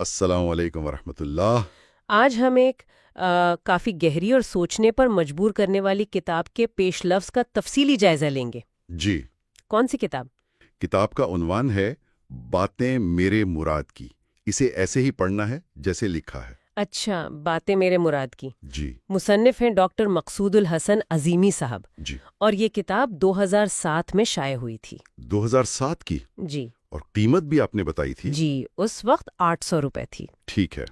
السلام علیکم ورحمۃ اللہ۔ آج ہم ایک کافی گہری اور سوچنے پر مجبور کرنے والی کتاب کے پیش لفظ کا تفصیلی جائزہ لیں گے۔ جی، کون سی کتاب؟ کتاب کا عنوان ہے باتیں میرے مراد کی۔ اسے ایسے ہی پڑھنا ہے جیسے لکھا ہے۔ اچھا، باتیں میرے مراد کی۔ جی مصنف ہیں ڈاکٹر مقصود الحسن عظیمی صاحب، جی۔ اور یہ کتاب 2007 میں شائع ہوئی تھی۔ 2007 کی؟ جی اور قیمت بھی آپ نے بتائی تھی؟ جی، اس وقت 800 روپے تھی۔ ٹھیک ہے۔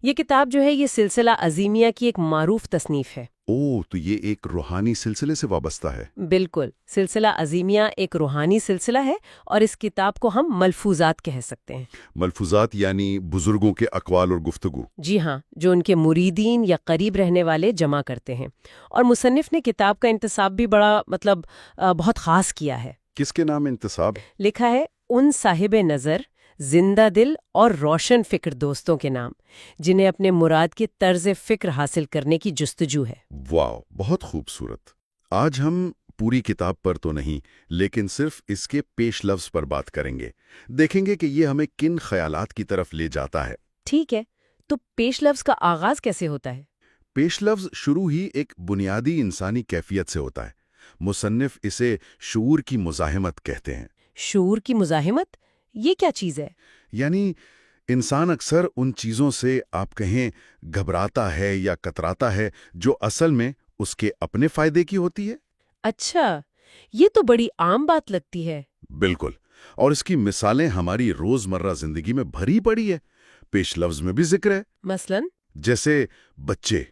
یہ کتاب جو ہے یہ سلسلہ عظیمیہ کی ایک معروف تصنیف ہے۔ اوہ، تو یہ ایک روحانی سلسلے سے وابستہ ہے؟ بالکل، سلسلہ عظیمیہ ایک روحانی سلسلہ ہے اور اس کتاب کو ہم ملفوظات کہہ سکتے ہیں۔ ملفوظات یعنی بزرگوں کے اقوال اور گفتگو؟ جی ہاں، جو ان کے مریدین یا قریب رہنے والے جمع کرتے ہیں۔ اور مصنف نے کتاب کا انتساب بھی بہت خاص کیا ہے۔ کس کے نام انتساب؟ لکھا ہے ان صاحب نظر، زندہ دل اور روشن فکر دوستوں کے نام، جنہیں اپنے مراد کے طرز فکر حاصل کرنے کی جستجو ہے۔ واو، بہت خوبصورت۔ آج ہم پوری کتاب پر تو نہیں، لیکن صرف اس کے پیش لفظ پر بات کریں گے۔ دیکھیں گے کہ یہ ہمیں کن خیالات کی طرف لے جاتا ہے۔ ٹھیک ہے، تو پیش لفظ کا آغاز کیسے ہوتا ہے؟ پیش لفظ شروع ہی ایک بنیادی انسانی کیفیت سے ہوتا ہے۔ مصنف اسے شعور کی مزاحمت کہتے ہیں۔ شعور کی مزاحمت؟ یہ کیا چیز ہے؟ یعنی انسان اکثر ان چیزوں سے آپ کہیں گھبراتا ہے یا کتراتا ہے جو اصل میں اس کے اپنے فائدے کی ہوتی ہے۔ اچھا، یہ تو بڑی عام بات لگتی ہے۔ بالکل، اور اس کی مثالیں ہماری روزمرہ زندگی میں بھری پڑی ہے۔ پیش لفظ میں بھی ذکر ہے۔ مثلاً؟ جیسے بچے،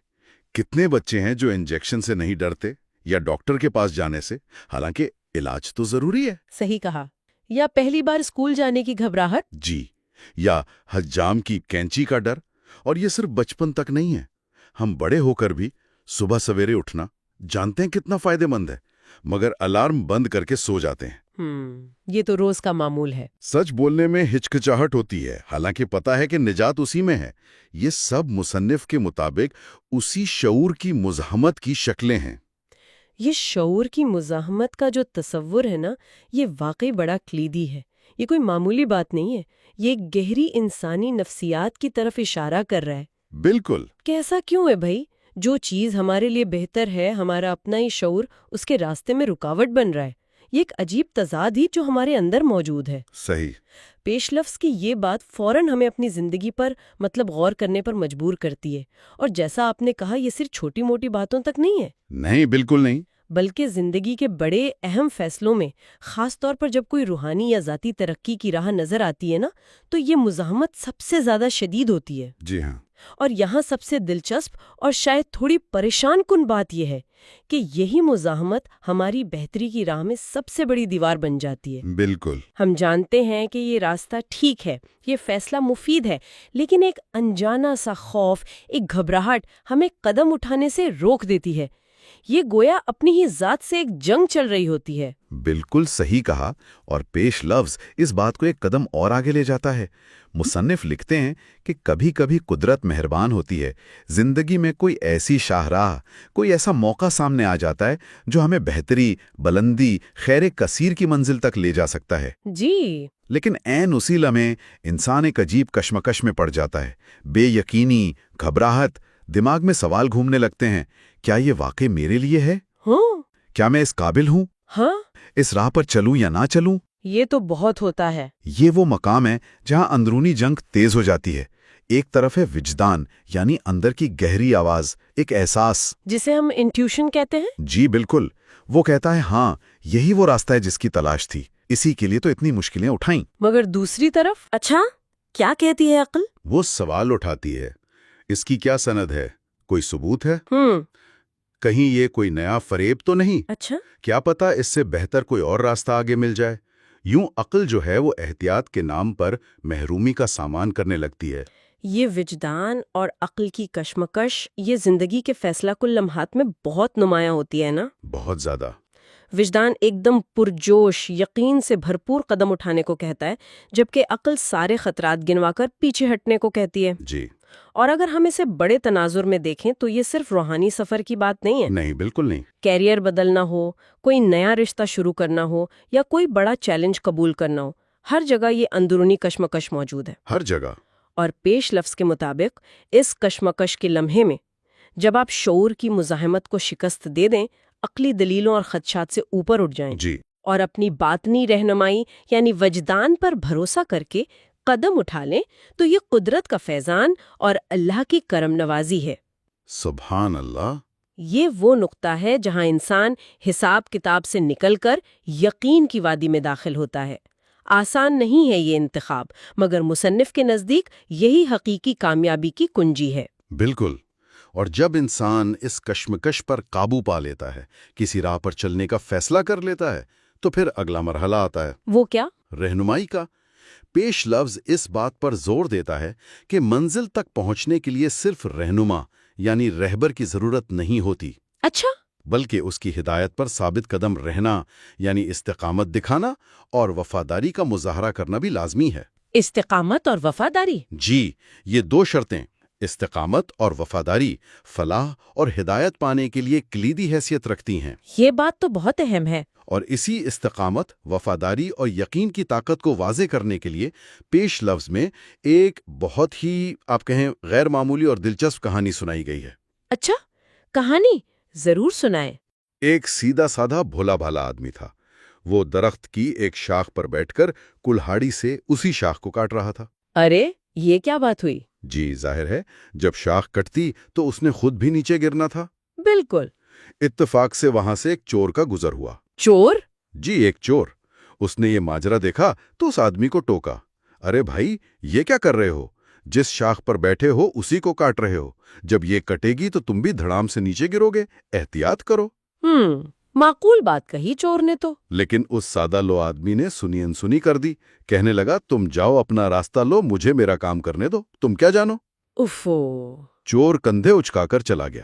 کتنے بچے ہیں جو انجیکشن سے نہیں ڈرتے یا ڈاکٹر کے پاس جانے سے، حالانکہ علاج تو ضروری ہے۔ صحیح کہا۔ یا پہلی بار اسکول جانے کی گھبراہٹ؟ جی، یا حجام کی کینچی کا ڈر۔ اور یہ صرف بچپن تک نہیں ہے، ہم بڑے ہو کر بھی صبح سویرے اٹھنا جانتے ہیں کتنا فائدہ مند ہے، مگر الارم بند کر کے سو جاتے ہیں۔ یہ تو روز کا معمول ہے۔ سچ بولنے میں ہچکچاہٹ ہوتی ہے، حالانکہ پتہ ہے کہ نجات اسی میں ہے۔ یہ سب مصنف کے مطابق اسی شعور کی مزاحمت کی شکلیں ہیں۔ یہ شعور کی مزاحمت کا جو تصور ہے نا، یہ واقعی بڑا کلیدی ہے۔ یہ کوئی معمولی بات نہیں ہے، یہ ایک گہری انسانی نفسیات کی طرف اشارہ کر رہا ہے۔ بالکل۔ کہ ایسا کیوں ہے بھائی؟ جو چیز ہمارے لیے بہتر ہے، ہمارا اپنا ہی شعور اس کے راستے میں رکاوٹ بن رہا ہے۔ یہ ایک عجیب تضاد ہی جو ہمارے اندر موجود ہے۔ صحیح۔ پیش لفظ کی یہ بات فوراً ہمیں اپنی زندگی پر غور کرنے پر مجبور کرتی ہے۔ اور جیسا آپ نے کہا، یہ صرف چھوٹی موٹی باتوں تک نہیں ہے۔ نہیں، بالکل نہیں۔ بلکہ زندگی کے بڑے اہم فیصلوں میں، خاص طور پر جب کوئی روحانی یا ذاتی ترقی کی راہ نظر آتی ہے نا، تو یہ مزاحمت سب سے زیادہ شدید ہوتی ہے۔ جی ہاں۔ اور یہاں سب سے دلچسپ اور شاید تھوڑی پریشان کن بات یہ ہے کہ یہی مزاحمت ہماری بہتری کی راہ میں سب سے بڑی دیوار بن جاتی ہے۔ بالکل۔ ہم جانتے ہیں کہ یہ راستہ ٹھیک ہے، یہ فیصلہ مفید ہے، لیکن ایک انجانا سا خوف، ایک گھبراہٹ ہمیں قدم اٹھانے سے روک دیتی ہے۔ یہ گویا اپنی ہی ذات سے ایک جنگ چل رہی ہوتی ہے۔ بالکل صحیح کہا، اور پیش لفظ اس بات کو ایک قدم اور آگے لے جاتا ہے۔ مصنف لکھتے ہیں کہ کبھی کبھی قدرت مہربان ہوتی ہے، زندگی میں کوئی ایسی شاہراہ، کوئی ایسا موقع سامنے آ جاتا ہے جو ہمیں بہتری، بلندی، خیر کثیر کی منزل تک لے جا سکتا ہے۔ جی۔ لیکن عین اسی لمحے انسان ایک عجیب کشمکش میں پڑ جاتا ہے، بے یقینی، گھبراہٹ، دماغ میں سوال گھومنے لگتے ہیں، کیا یہ واقعی میرے لیے ہے؟ ہاں۔ کیا میں اس قابل ہوں؟ ہاں، اس راہ پر چلوں یا نہ چلوں؟ یہ تو بہت ہوتا ہے۔ یہ وہ مقام ہے جہاں اندرونی جنگ تیز ہو جاتی ہے۔ ایک طرف ہے وجدان، یعنی اندر کی گہری آواز، ایک احساس جسے ہم انٹیوشن کہتے ہیں۔ جی بالکل، وہ کہتا ہے ہاں یہی وہ راستہ ہے جس کی تلاش تھی، اسی کے لیے تو اتنی مشکلیں اٹھائیں۔ مگر دوسری طرف، اچھا کیا کہتی ہے عقل؟ وہ سوال اٹھاتی ہے، اس کی کیا سند ہے؟ کوئی ثبوت ہے؟ کہیں یہ کوئی نیا فریب تو نہیں؟ اچھا، کیا پتا اس سے بہتر کوئی اور راستہ آگے مل جائے؟ یوں عقل جو ہے وہ احتیاط کے نام پر محرومی کا سامان کرنے لگتی ہے۔ یہ وجدان اور عقل کی کشمکش یہ زندگی کے فیصلہ کن لمحات میں بہت نمایاں ہوتی ہے نا؟ بہت زیادہ۔ وجدان ایک دم پرجوش، یقین سے بھرپور قدم اٹھانے کو کہتا ہے، جبکہ عقل سارے خطرات گنوا کر پیچھے ہٹنے کو کہتی ہے۔ جی۔ اور اگر ہم اسے بڑے تناظر میں دیکھیں تو یہ صرف روحانی سفر کی بات نہیں ہے۔ نہیں، بالکل نہیں۔ کیریئر بدلنا ہو، کوئی نیا رشتہ شروع کرنا ہو، یا کوئی بڑا چیلنج قبول کرنا ہو، ہر جگہ یہ اندرونی کشمکش موجود ہے۔ ہر جگہ۔ اور پیش لفظ کے مطابق اس کشمکش کے لمحے میں جب آپ شعور کی مزاحمت کو شکست دے دیں، عقلی دلیلوں اور خدشات سے اوپر اٹھ جائیں جی اور اپنی باطنی رہنمائی یعنی وجدان پر بھروسہ کر کے قدم اٹھا لیں، تو یہ قدرت کا فیضان اور اللہ کی کرم نوازی ہے۔ سبحان اللہ۔ یہ وہ نقطہ ہے جہاں انسان حساب کتاب سے نکل کر یقین کی وادی میں داخل ہوتا ہے۔ آسان نہیں ہے یہ انتخاب، مگر مصنف کے نزدیک یہی حقیقی کامیابی کی کنجی ہے۔ بالکل۔ اور جب انسان اس کشمکش پر قابو پا لیتا ہے، کسی راہ پر چلنے کا فیصلہ کر لیتا ہے، تو پھر اگلا مرحلہ آتا ہے وہ کیا؟ رہنمائی کا۔ پیش لفظ اس بات پر زور دیتا ہے کہ منزل تک پہنچنے کے لیے صرف رہنما یعنی رہبر کی ضرورت نہیں ہوتی، اچھا، بلکہ اس کی ہدایت پر ثابت قدم رہنا یعنی استقامت دکھانا اور وفاداری کا مظاہرہ کرنا بھی لازمی ہے۔ استقامت اور وفاداری؟ جی، یہ دو شرطیں استقامت اور وفاداری فلاح اور ہدایت پانے کے لیے کلیدی حیثیت رکھتی ہیں۔ یہ بات تو بہت اہم ہے۔ اور اسی استقامت، وفاداری اور یقین کی طاقت کو واضح کرنے کے لیے پیش لفظ میں ایک بہت ہی آپ کہیں غیر معمولی اور دلچسپ کہانی سنائی گئی ہے۔ اچھا، کہانی ضرور سنائیں۔ ایک سیدھا سادھا بھولا بھالا آدمی تھا۔ وہ درخت کی ایک شاخ پر بیٹھ کر کلہاڑی سے اسی شاخ کو کاٹ رہا تھا۔ ارے، یہ کیا بات ہوئی؟ جی ظاہر ہے، جب شاخ کٹتی تو اس نے خود بھی نیچے گرنا تھا۔ بالکل۔ اتفاق سے وہاں سے ایک چور کا گزر ہوا۔ چور؟ جی، ایک چور۔ اس نے یہ ماجرا دیکھا تو اس آدمی کو ٹوکا، ارے بھائی، یہ کیا کر رہے ہو؟ جس شاخ پر بیٹھے ہو اسی کو کاٹ رہے ہو، جب یہ کٹے گی تو تم بھی دھڑام سے نیچے گرو گے، احتیاط کرو۔ معقول بات کہی چور نے تو۔ لیکن اس سادہ لو آدمی نے سنی انسنی کر دی، کہنے لگا تم جاؤ اپنا راستہ لو، مجھے میرا کام کرنے دو، تم کیا جانو۔ اوفو۔ چور کندھے اچکا کر چلا گیا۔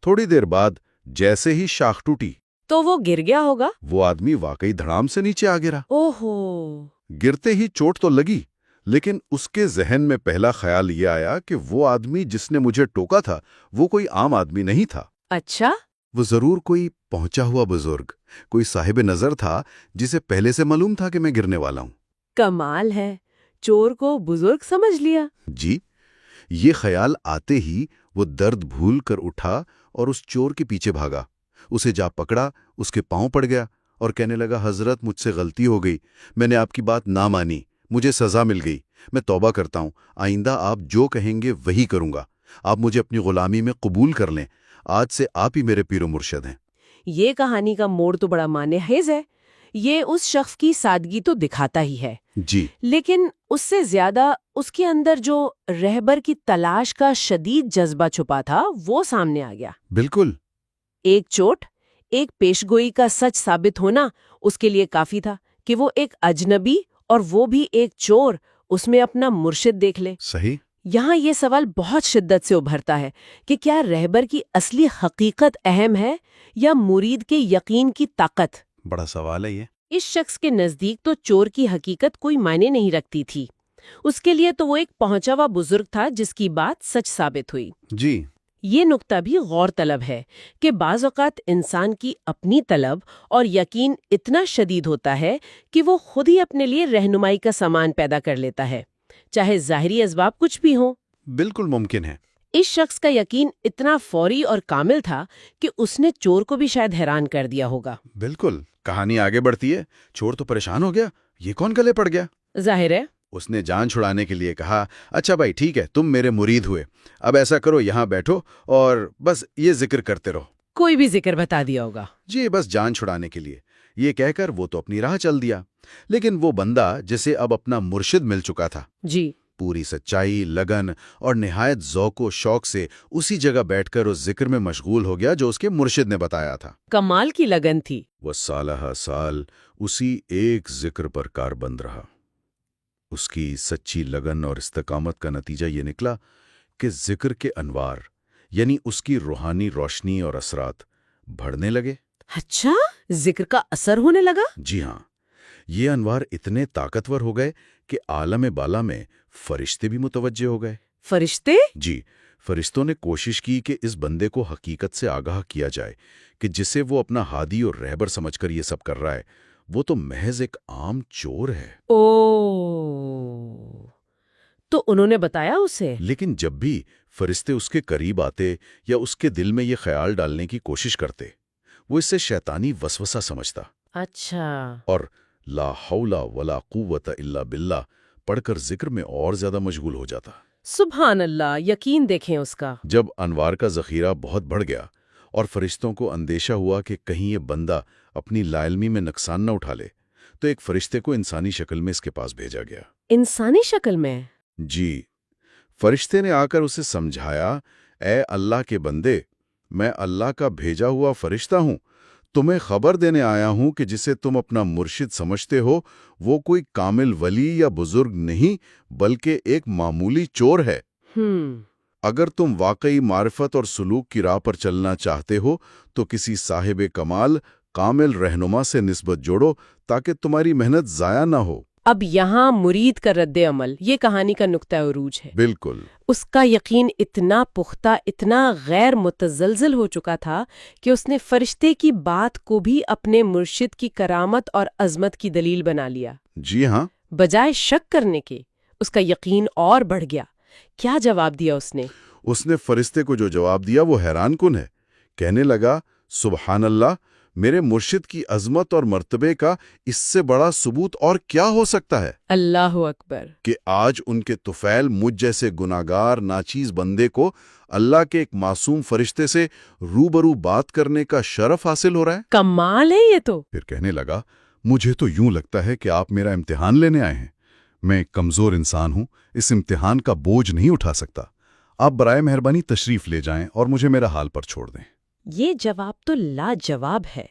تھوڑی دیر بعد جیسے ہی شاخ ٹوٹی تو وہ گر گیا ہوگا؟ وہ آدمی واقعی دھڑام سے نیچے آ گرا۔ اوہو۔ گرتے ہی چوٹ تو لگی، لیکن اس کے ذہن میں پہلا خیال یہ آیا کہ وہ آدمی جس نے مجھے ٹوکا تھا وہ کوئی عام آدمی نہیں تھا۔ اچھا؟ وہ ضرور کوئی پہنچا ہوا بزرگ، کوئی صاحب نظر تھا جسے پہلے سے معلوم تھا کہ میں گرنے والا ہوں۔ کمال ہے، چور کو بزرگ سمجھ لیا۔ جی، یہ خیال آتے ہی وہ درد بھول کر اٹھا اور اس چور کے پیچھے بھاگا، اسے جا پکڑا، اس کے پاؤں پڑ گیا اور کہنے لگا حضرت مجھ سے غلطی ہو گئی، میں نے آپ کی بات نہ مانی، مجھے سزا مل گئی، میں توبہ کرتا ہوں، آئندہ آپ جو کہیں گے وہی کروں گا، آپ مجھے اپنی غلامی میں قبول کر لیں، آج سے آپ ہی میرے پیر و مرشد ہیں۔ یہ کہانی کا موڑ تو بڑا معنی خیز ہے۔ یہ اس شخص کی سادگی تو دکھاتا ہی ہے، جی، لیکن اس سے زیادہ اس کے اندر جو رہبر کی تلاش کا شدید جذبہ چھپا تھا وہ سامنے آ گیا۔ بالکل۔ ایک چوٹ، ایک پیشگوئی کا سچ ثابت ہونا اس کے لیے کافی تھا کہ وہ ایک اجنبی اور وہ بھی ایک چور اس میں اپنا مرشد دیکھ لے۔ صحیح۔ یہاں یہ سوال بہت شدت سے ابھرتا ہے کہ کیا رہبر کی اصلی حقیقت اہم ہے یا مرید کے یقین کی طاقت؟ بڑا سوال ہے یہ۔ اس شخص کے نزدیک تو چور کی حقیقت کوئی معنی نہیں رکھتی تھی، اس کے لیے تو وہ ایک پہنچا ہوا بزرگ تھا جس کی بات سچ ثابت ہوئی۔ جی، یہ نقطہ بھی غور طلب ہے کہ بعض اوقات انسان کی اپنی طلب اور یقین اتنا شدید ہوتا ہے کہ وہ خود ہی اپنے لیے رہنمائی کا سامان پیدا کر لیتا ہے، چاہے ظاہری اسباب کچھ بھی ہوں۔ بالکل ممکن ہے۔ اس شخص کا یقین اتنا فوری اور کامل تھا کہ اس نے چور کو بھی شاید حیران کر دیا ہوگا۔ بالکل، کہانی آگے بڑھتی ہے، چور تو پریشان ہو گیا، یہ کون گلے پڑ گیا؟ ظاہر ہے۔ اس نے جان چھڑانے کے لیے کہا، اچھا بھائی ٹھیک ہے، تم میرے مرید ہوئے، اب ایسا کرو یہاں بیٹھو اور بس یہ ذکر کرتے رہو۔ کوئی بھی ذکر بتا دیا ہوگا۔ جی، بس جان چھڑانے کے لیے، یہ کہہ کر وہ تو اپنی راہ چل دیا۔ لیکن وہ بندہ جسے اب اپنا مرشد مل چکا تھا، جی، پوری سچائی، لگن اور نہایت ذوق و شوق سے اسی جگہ بیٹھ کر اس ذکر میں مشغول ہو گیا جو اس کے مرشد نے بتایا تھا۔ کمال کی لگن تھی۔ وہ سالہ سال اسی ایک ذکر پر کاربند رہا۔ اس کی سچی لگن اور استقامت کا نتیجہ یہ نکلا کہ ذکر کے انوار یعنی اس کی روحانی روشنی اور اثرات بڑھنے لگے۔ اچھا، ذکر کا اثر ہونے لگا؟ جی ہاں، یہ انوار اتنے طاقتور ہو گئے کہ عالم بالا میں فرشتے بھی متوجہ ہو گئے۔ فرشتے؟ جی، فرشتوں نے کوشش کی کہ اس بندے کو حقیقت سے آگاہ کیا جائے کہ جسے وہ اپنا ہادی اور رہبر سمجھ کر یہ سب کر رہا ہے وہ تو محض ایک عام چور ہے۔ او، تو انہوں نے بتایا اسے؟ لیکن جب بھی فرشتے اس کے قریب آتے یا اس کے دل میں یہ خیال ڈالنے کی کوشش کرتے، وہ اسے شیطانی وسوسہ سمجھتا اچھا۔ اور لا حول ولا قوت الا باللہ پڑھ کر ذکر میں اور زیادہ مشغول ہو جاتا۔ سبحان اللہ، یقین دیکھیں اس کا۔ جب انوار کا ذخیرہ بہت بڑھ گیا اور فرشتوں کو اندیشہ ہوا کہ کہیں یہ بندہ اپنی لا علمی میں نقصان نہ اٹھا لے، تو ایک فرشتے کو انسانی شکل میں اس کے پاس بھیجا گیا۔ انسانی شکل میں؟ جی، فرشتے نے آ کر اسے سمجھایا، اے اللہ کے بندے، میں اللہ کا بھیجا ہوا فرشتہ ہوں، تمہیں خبر دینے آیا ہوں کہ جسے تم اپنا مرشد سمجھتے ہو وہ کوئی کامل ولی یا بزرگ نہیں بلکہ ایک معمولی چور ہے۔ اگر تم واقعی معرفت اور سلوک کی راہ پر چلنا چاہتے ہو تو کسی صاحب کمال کامل رہنما سے نسبت جوڑو تاکہ تمہاری محنت ضائع نہ ہو۔ اب یہاں مرید کا رد عمل، یہ کہانی کا نقطہ عروج ہے۔ بالکل۔ اس کا یقین اتنا پختہ، اتنا غیر متزلزل ہو چکا تھا کہ اس نے فرشتے کی بات کو بھی اپنے مرشد کی کرامت اور عظمت کی دلیل بنا لیا۔ جی ہاں۔ بجائے شک کرنے کے اس کا یقین اور بڑھ گیا۔ کیا جواب دیا اس نے؟ اس نے فرشتے کو جو جواب دیا وہ حیران کن ہے۔ کہنے لگا، سبحان اللہ، میرے مرشد کی عظمت اور مرتبے کا اس سے بڑا ثبوت اور کیا ہو سکتا ہے؟ اللہ اکبر! کہ آج ان کے طفیل مجھ جیسے گناہگار ناچیز بندے کو اللہ کے ایک معصوم فرشتے سے روبرو بات کرنے کا شرف حاصل ہو رہا ہے۔ کمال ہے یہ تو۔ پھر کہنے لگا، مجھے تو یوں لگتا ہے کہ آپ میرا امتحان لینے آئے ہیں۔ میں ایک کمزور انسان ہوں، اس امتحان کا بوجھ نہیں اٹھا سکتا۔ آپ برائے مہربانی تشریف لے جائیں اور مجھے میرا حال پر چھوڑ دیں۔ یہ جواب تو لاجواب ہے۔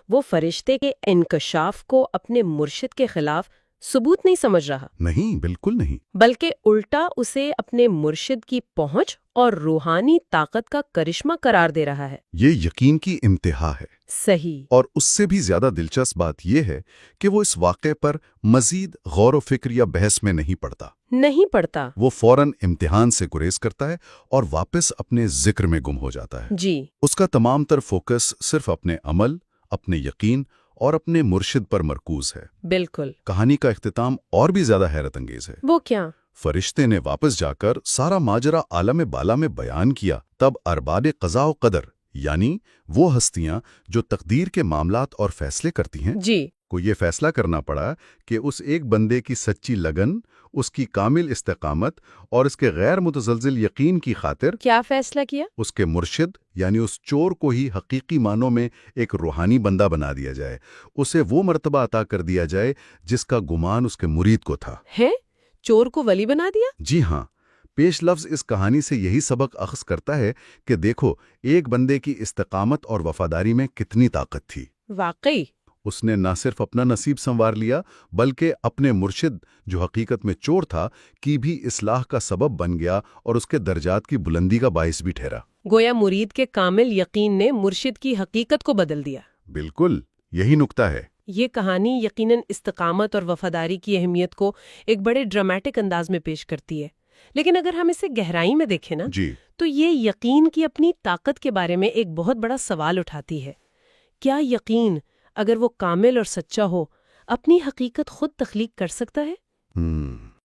وہ فرشتے کے انکشاف کو اپنے مرشد کے خلاف ثبوت نہیں سمجھ رہا، نہیں، بالکل نہیں۔ بلکہ الٹا اسے اپنے مرشد کی پہنچ اور روحانی طاقت کا کرشمہ قرار دے رہا ہے۔ یہ یقین کی انتہا ہے۔ صحیح۔ اور اس سے بھی زیادہ دلچسپ بات یہ ہے کہ وہ اس واقعے پر مزید غور و فکر یا بحث میں نہیں پڑتا۔ وہ فوراً امتحان سے گریز کرتا ہے اور واپس اپنے ذکر میں گم ہو جاتا ہے۔ جی۔ اس کا تمام تر فوکس صرف اپنے عمل، اپنے یقین اور اپنے مرشد پر مرکوز ہے۔ بالکل۔ کہانی کا اختتام اور بھی زیادہ حیرت انگیز ہے۔ وہ کیا؟ فرشتے نے واپس جا کر سارا ماجرا عالم بالا میں بیان کیا۔ تب ارباب قضاء و قدر، یعنی وہ ہستیاں جو تقدیر کے معاملات اور فیصلے کرتی ہیں، جی، کو یہ فیصلہ کرنا پڑا کہ اس ایک بندے کی سچی لگن، اس کی کامل استقامت اور اس کے غیر متزلزل یقین کی خاطر کیا فیصلہ کیا؟ اس کے مرشد یعنی اس چور کو ہی حقیقی معنوں میں ایک روحانی بندہ بنا دیا جائے، اسے وہ مرتبہ عطا کر دیا جائے جس کا گمان اس کے مرید کو تھا۔ ہے؟ چور کو ولی بنا دیا؟ جی ہاں۔ پیش لفظ اس کہانی سے یہی سبق اخذ کرتا ہے کہ دیکھو ایک بندے کی استقامت اور وفاداری میں کتنی طاقت تھی۔ واقعی۔ اس نے نہ صرف اپنا نصیب سنوار لیا بلکہ اپنے مرشد جو حقیقت میں چور تھا کی بھی اصلاح کا سبب بن گیا اور اس کے درجات کی بلندی کا باعث بھی ٹھہرا۔ گویا مرید کے کامل یقین نے مرشد کی حقیقت کو بدل دیا۔ بالکل، یہی نکتہ ہے۔ یہ کہانی یقیناً استقامت اور وفاداری کی اہمیت کو ایک بڑے ڈرامٹک انداز میں پیش کرتی ہے، لیکن اگر ہم اسے گہرائی میں دیکھیں نا جی، تو یہ یقین کی اپنی طاقت کے بارے میں ایک بہت بڑا سوال اٹھاتی ہے۔ کیا یقین، اگر وہ کامل اور سچا ہو، اپنی حقیقت خود تخلیق کر سکتا ہے؟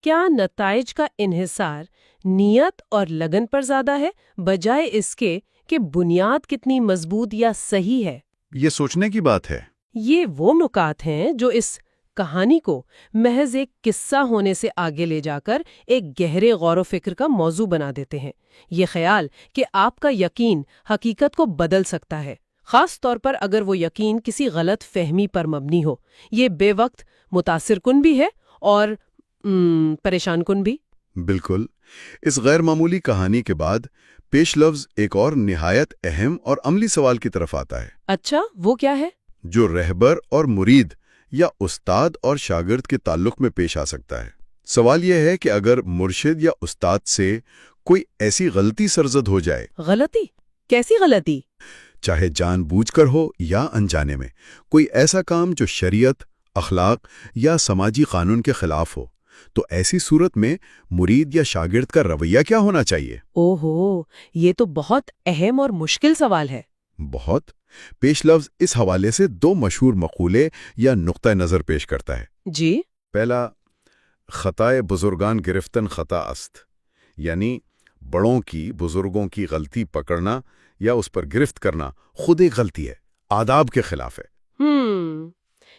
کیا نتائج کا انحصار نیت اور لگن پر زیادہ ہے بجائے اس کے کہ بنیاد کتنی مضبوط یا صحیح ہے؟ یہ سوچنے کی بات ہے۔ یہ وہ نکات ہیں جو اس کہانی کو محض ایک قصہ ہونے سے آگے لے جا کر ایک گہرے غور و فکر کا موضوع بنا دیتے ہیں۔ یہ خیال کہ آپ کا یقین حقیقت کو بدل سکتا ہے، خاص طور پر اگر وہ یقین کسی غلط فہمی پر مبنی ہو، یہ بے وقت متاثر کن بھی ہے اور پریشان کن بھی۔ بالکل۔ اس غیر معمولی کہانی کے بعد پیش لفظ ایک اور نہایت اہم اور عملی سوال کی طرف آتا ہے۔ اچھا، وہ کیا ہے؟ جو رہبر اور مرید یا استاد اور شاگرد کے تعلق میں پیش آ سکتا ہے۔ سوال یہ ہے کہ اگر مرشد یا استاد سے کوئی ایسی غلطی سرزد ہو جائے۔ غلطی؟ کیسی غلطی؟ چاہے جان بوجھ کر ہو یا انجانے میں، کوئی ایسا کام جو شریعت، اخلاق یا سماجی قانون کے خلاف ہو، تو ایسی صورت میں مرید یا شاگرد کا رویہ کیا ہونا چاہیے؟ اوہو، یہ تو بہت اہم اور مشکل سوال ہے۔ بہت۔ پیش لفظ اس حوالے سے دو مشہور مقولے یا نقطہ نظر پیش کرتا ہے۔ جی۔ پہلا، خطائے بزرگان گرفتن خطا است، یعنی بڑوں کی بزرگوں کی غلطی پکڑنا یا اس پر گرفت کرنا خود ایک غلطی ہے، آداب کے خلاف ہے۔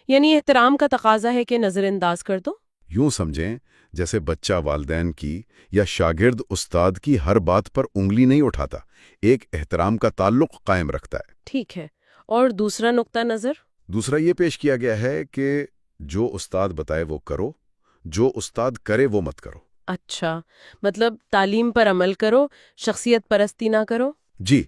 یعنی احترام کا تقاضا ہے کہ نظر انداز کر دو؟ یوں سمجھیں جیسے بچہ والدین کی یا شاگرد استاد کی ہر بات پر انگلی نہیں اٹھاتا، ایک احترام کا تعلق قائم رکھتا ہے۔ ٹھیک ہے، اور دوسرا نقطہ نظر؟ دوسرا یہ پیش کیا گیا ہے کہ جو استاد بتائے وہ کرو، جو استاد کرے وہ مت کرو۔ اچھا، مطلب تعلیم پر عمل کرو، شخصیت پرستی نہ کرو؟ جی،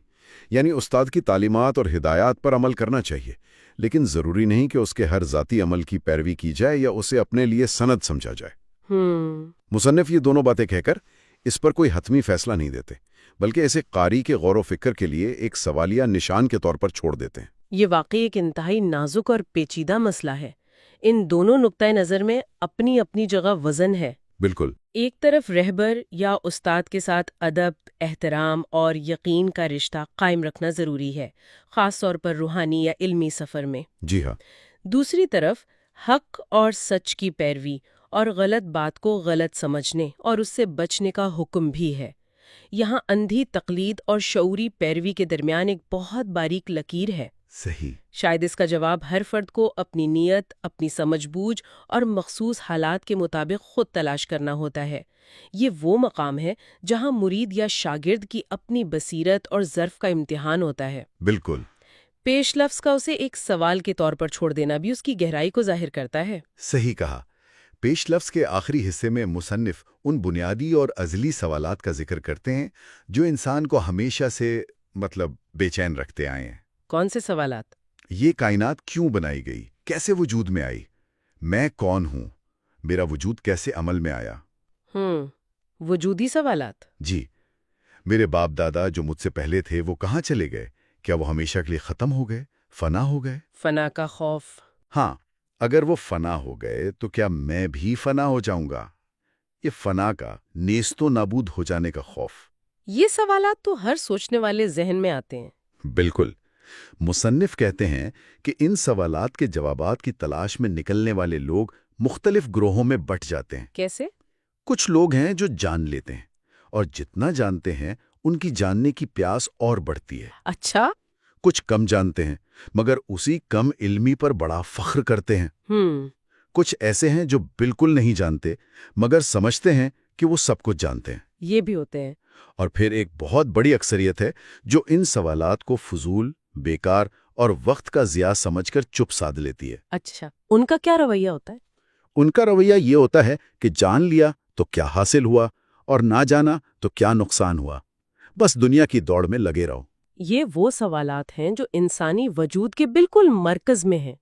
یعنی استاد کی تعلیمات اور ہدایات پر عمل کرنا چاہیے، لیکن ضروری نہیں کہ اس کے ہر ذاتی عمل کی پیروی کی جائے یا اسے اپنے لیے سند سمجھا جائے۔ مصنف یہ دونوں باتیں کہہ کر اس پر کوئی حتمی فیصلہ نہیں دیتے، بلکہ اسے قاری کے غور و فکر کے لیے ایک سوالیہ نشان کے طور پر چھوڑ دیتے ہیں۔ یہ واقعی ایک انتہائی نازک اور پیچیدہ مسئلہ ہے۔ ان دونوں نقطۂ نظر میں اپنی اپنی جگہ وزن ہے۔ بالکل۔ ایک طرف رہبر یا استاد کے ساتھ ادب، احترام اور یقین کا رشتہ قائم رکھنا ضروری ہے، خاص طور پر روحانی یا علمی سفر میں۔ جی ہاں۔ دوسری طرف حق اور سچ کی پیروی اور غلط بات کو غلط سمجھنے اور اس سے بچنے کا حکم بھی ہے۔ یہاں اندھی تقلید اور شعوری پیروی کے درمیان ایک بہت باریک لکیر ہے۔ صحیح۔ شاید اس کا جواب ہر فرد کو اپنی نیت، اپنی سمجھ بوجھ اور مخصوص حالات کے مطابق خود تلاش کرنا ہوتا ہے۔ یہ وہ مقام ہے جہاں مرید یا شاگرد کی اپنی بصیرت اور ظرف کا امتحان ہوتا ہے۔ بالکل۔ پیش لفظ کا اسے ایک سوال کے طور پر چھوڑ دینا بھی اس کی گہرائی کو ظاہر کرتا ہے۔ صحیح کہا۔ پیش لفظ کے آخری حصے میں مصنف ان بنیادی اور ازلی سوالات کا ذکر کرتے ہیں جو انسان کو ہمیشہ سے بے چین رکھتے آئے ہیں۔ کون سے سوالات؟ یہ کائنات کیوں بنائی گئی؟ کیسے وجود میں آئی؟ میں کون ہوں؟ میرا وجود کیسے عمل میں آیا؟ وجودی سوالات۔ جی، میرے باپ دادا جو مجھ سے پہلے تھے وہ کہاں چلے گئے؟ کیا وہ ہمیشہ کے لیے ختم ہو گئے؟ فنا ہو گئے؟ فنا کا خوف۔ ہاں، اگر وہ فنا ہو گئے تو کیا میں بھی فنا ہو جاؤں گا؟ یہ فنا کا نیست و نابود ہو جانے کا خوف۔ یہ سوالات تو ہر سوچنے والے ذہن میں آتے ہیں۔ بالکل۔ مصنف کہتے ہیں کہ ان سوالات کے جوابات کی تلاش میں نکلنے والے لوگ مختلف گروہوں میں بٹ جاتے ہیں۔ کیسے؟ کچھ لوگ ہیں جو جان لیتے ہیں اور جتنا جانتے ہیں ان کی جاننے کی پیاس اور بڑھتی ہے۔ اچھا۔ کچھ کم جانتے ہیں مگر اسی کم علمی پر بڑا فخر کرتے ہیں۔ کچھ ایسے ہیں جو بالکل نہیں جانتے مگر سمجھتے ہیں کہ وہ سب کچھ جانتے ہیں۔ یہ بھی ہوتے ہیں۔ اور پھر ایک بہت بڑی اکثریت ہے جو ان سوالات کو فضول، بیکار اور وقت کا ضیاع سمجھ کر چپ سادھ لیتی ہے۔ اچھا، ان کا کیا رویہ ہوتا ہے؟ ان کا رویہ یہ ہوتا ہے کہ جان لیا تو کیا حاصل ہوا اور نہ جانا تو کیا نقصان ہوا، بس دنیا کی دوڑ میں لگے رہو۔ یہ وہ سوالات ہیں جو انسانی وجود کے بالکل مرکز میں ہیں۔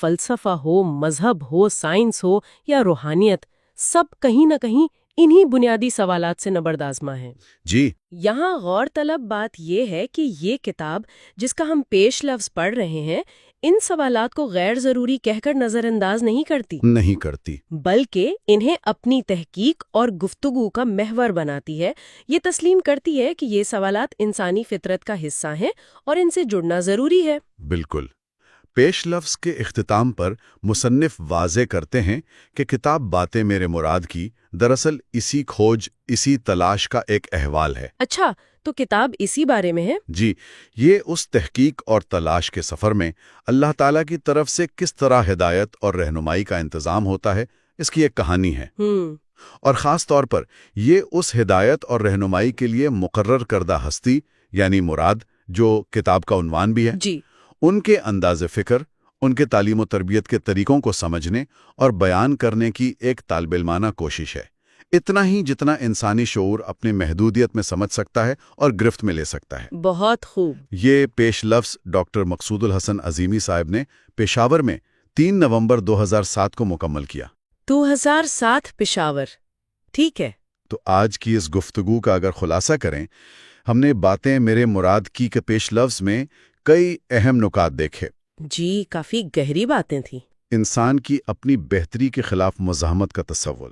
فلسفہ ہو، مذہب ہو، سائنس ہو یا روحانیت، سب کہیں نہ کہیں انہی بنیادی سوالات سے نبردآزما ہیں۔ جی۔ یہاں غور طلب بات یہ ہے کہ یہ کتاب جس کا ہم پیش لفظ پڑھ رہے ہیں ان سوالات کو غیر ضروری کہہ کر نظر انداز نہیں کرتی، بلکہ انہیں اپنی تحقیق اور گفتگو کا محور بناتی ہے۔ یہ تسلیم کرتی ہے کہ یہ سوالات انسانی فطرت کا حصہ ہیں اور ان سے جڑنا ضروری ہے۔ بالکل۔ پیش لفظ کے اختتام پر مصنف واضح کرتے ہیں کہ کتاب باتیں میرے مراد کی دراصل اسی کھوج، اسی تلاش کا ایک احوال ہے۔ اچھا، تو کتاب اسی بارے میں ہے؟ جی، یہ اس تحقیق اور تلاش کے سفر میں اللہ تعالیٰ کی طرف سے کس طرح ہدایت اور رہنمائی کا انتظام ہوتا ہے اس کی ایک کہانی ہے۔ اور خاص طور پر یہ اس ہدایت اور رہنمائی کے لیے مقرر کردہ ہستی یعنی مراد جو کتاب کا عنوان بھی ہے، جی، ان کے انداز فکر، ان کے تعلیم و تربیت کے طریقوں کو سمجھنے اور بیان کرنے کی ایک طالب علمانہ کوشش ہے، اتنا ہی جتنا انسانی شعور اپنی محدودیت میں سمجھ سکتا ہے اور گرفت میں لے سکتا ہے۔ بہت خوب۔ یہ پیش لفظ ڈاکٹر مقصود الحسن عظیمی صاحب نے پشاور میں 3 نومبر 2007 کو مکمل کیا۔ 2007 پشاور، ٹھیک ہے۔ تو آج کی اس گفتگو کا اگر خلاصہ کریں، ہم نے باتیں میرے مراد کی کے پیش لفظ میں کئی اہم نکات دیکھے۔ جی، کافی گہری باتیں تھیں۔ انسان کی اپنی بہتری کے خلاف مزاحمت کا تصور،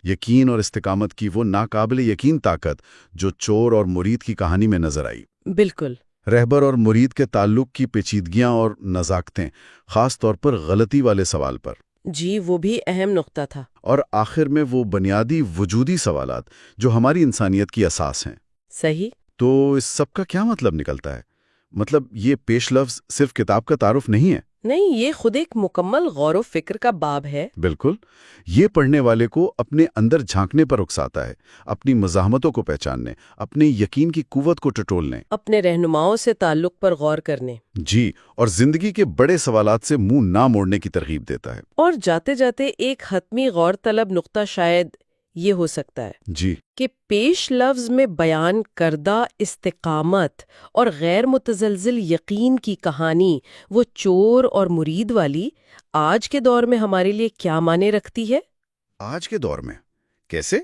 یقین اور استقامت کی وہ ناقابل یقین طاقت جو چور اور مرید کی کہانی میں نظر آئی۔ بالکل۔ رہبر اور مرید کے تعلق کی پیچیدگیاں اور نزاکتیں، خاص طور پر غلطی والے سوال پر۔ جی وہ بھی اہم نقطہ تھا۔ اور آخر میں وہ بنیادی وجودی سوالات جو ہماری انسانیت کی اساس ہیں۔ صحیح۔ تو اس سب کا کیا مطلب نکلتا ہے؟ مطلب یہ پیش لفظ صرف کتاب کا تعارف نہیں ہے؟ نہیں، یہ خود ایک مکمل غور و فکر کا باب ہے۔ بالکل، یہ پڑھنے والے کو اپنے اندر جھانکنے پر اکساتا ہے، اپنی مزاحمتوں کو پہچاننے، اپنے یقین کی قوت کو ٹٹولنے، اپنے رہنماؤں سے تعلق پر غور کرنے، جی، اور زندگی کے بڑے سوالات سے منہ نہ موڑنے کی ترغیب دیتا ہے۔ اور جاتے جاتے ایک حتمی غور طلب نقطہ شاید یہ ہو سکتا ہے جی، کہ پیش لفظ میں بیان کردہ استقامت اور غیر متزلزل یقین کی کہانی، وہ چور اور مرید والی، آج کے دور میں ہمارے لیے کیا معنی رکھتی ہے؟ آج کے دور میں کیسے؟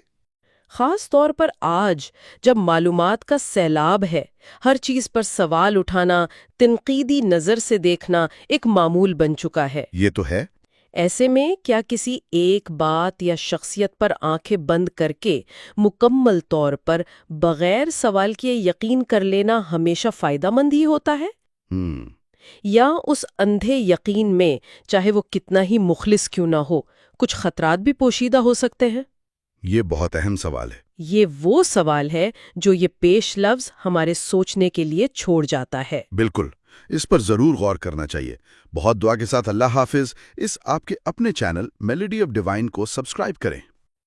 خاص طور پر آج جب معلومات کا سیلاب ہے، ہر چیز پر سوال اٹھانا، تنقیدی نظر سے دیکھنا ایک معمول بن چکا ہے۔ یہ تو ہے۔ ایسے میں کیا کسی ایک بات یا شخصیت پر آنکھیں بند کر کے مکمل طور پر بغیر سوال کیے یقین کر لینا ہمیشہ فائدہ مند ہی ہوتا ہے؟ یا اس اندھے یقین میں چاہے وہ کتنا ہی مخلص کیوں نہ ہو، کچھ خطرات بھی پوشیدہ ہو سکتے ہیں؟ یہ بہت اہم سوال ہے۔ یہ وہ سوال ہے جو یہ پیش لفظ ہمارے سوچنے کے لیے چھوڑ جاتا ہے۔ بالکل، اس پر ضرور غور کرنا چاہیے۔ بہت دعا کے ساتھ اللہ حافظ۔ اس آپ کے اپنے چینل میلوڈی آف ڈیوائن کو سبسکرائب کریں۔